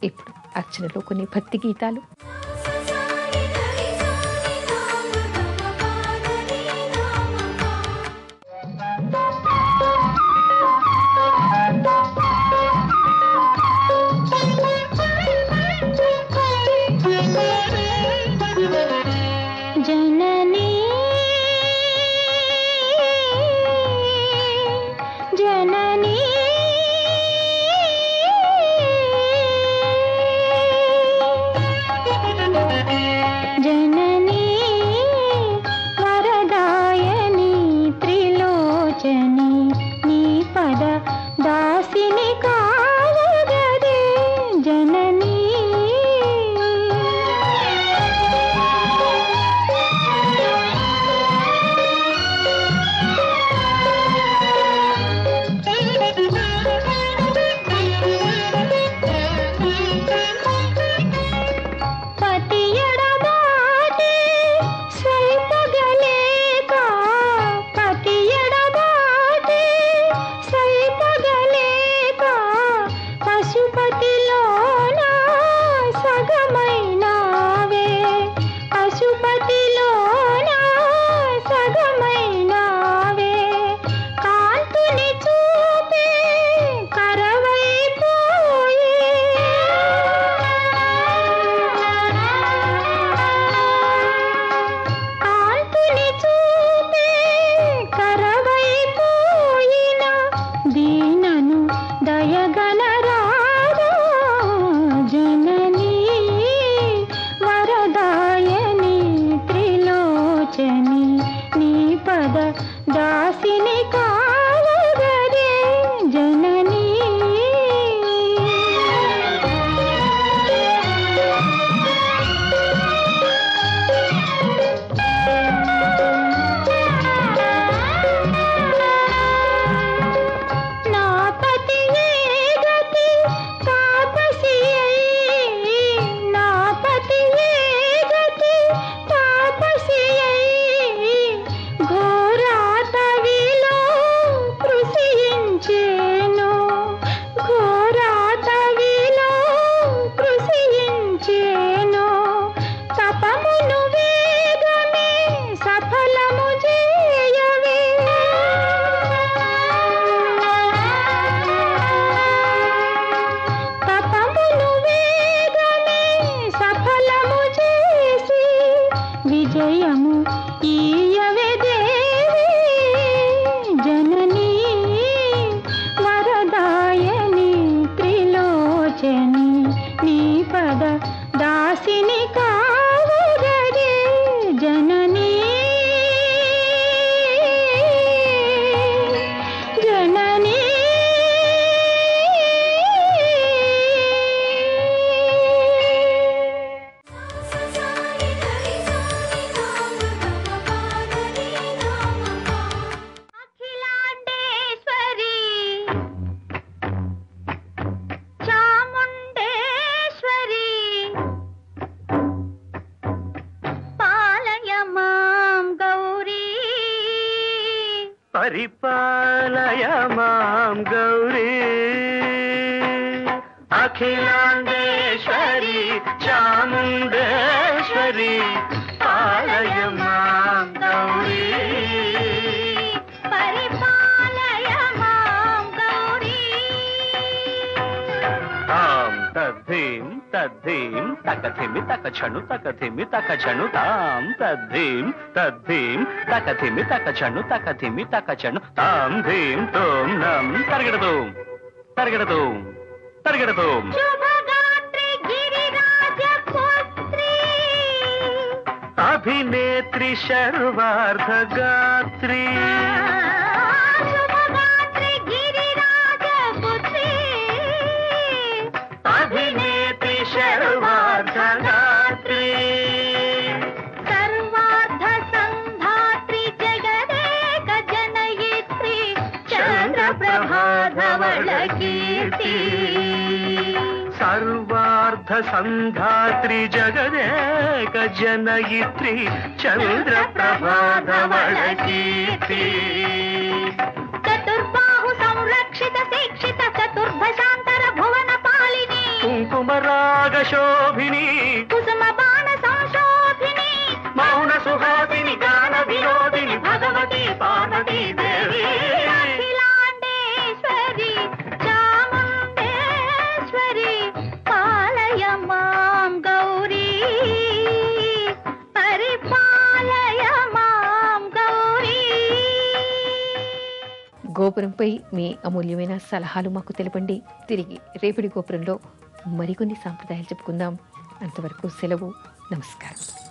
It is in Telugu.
ఇప్పుడు అర్చనలో కొన్ని భక్తి గీతాలు. పరిపాలయ మాం గౌరీ అఖిలాండేశ్వరి చాముండేశ్వరి పాలయ మాం గౌరీ పరిపాలయ మాం గౌరీ. తాం తద్ధీం తద్ధీం తకథిమి తకచను తకథిమి తకచను తాం తద్ధీం తద్ధీం తకథిమి తకచను తకథిమి తకచను తాం ధీం తోం నం తరగడదు తరగడదు తరగడదు. అభినేత్రి శర్వార్ధగాత్రి అభినేత్రి శర్వార్ధగాత్రి సర్వార్ధ సంధాత్రి జగదేక జనయిత్రి చంద్రప్రభాధవళ కీర్తి. సర్వార్ధ సంధాత్రి జగదేక జనయిత్రి చంద్రప్రభాధవళ కీర్తి. చతుర్బాహు సంరక్షిత శిక్షిత చతుర్భశాంతర భువన పాలిని కుంకుమరా శోభిని కుసుమ బాణ సంశోభిని మౌన సుహాసిని గాన వినోదిని భగవతి పార్వతీ దేవి అఖిలాండేశ్వరి చాముండేశ్వరి పాలయ మాం గౌరీ పరిపాలయ మాం గౌరీ. గోపురంపై మీ అమూల్యమైన సలహాలు మాకు తెలపండి. తిరిగి రేపటి గోపురంలో మరికొన్ని సాంప్రదాయాలు చెప్పుకుందాం. అంతవరకు సెలవు. నమస్కారం.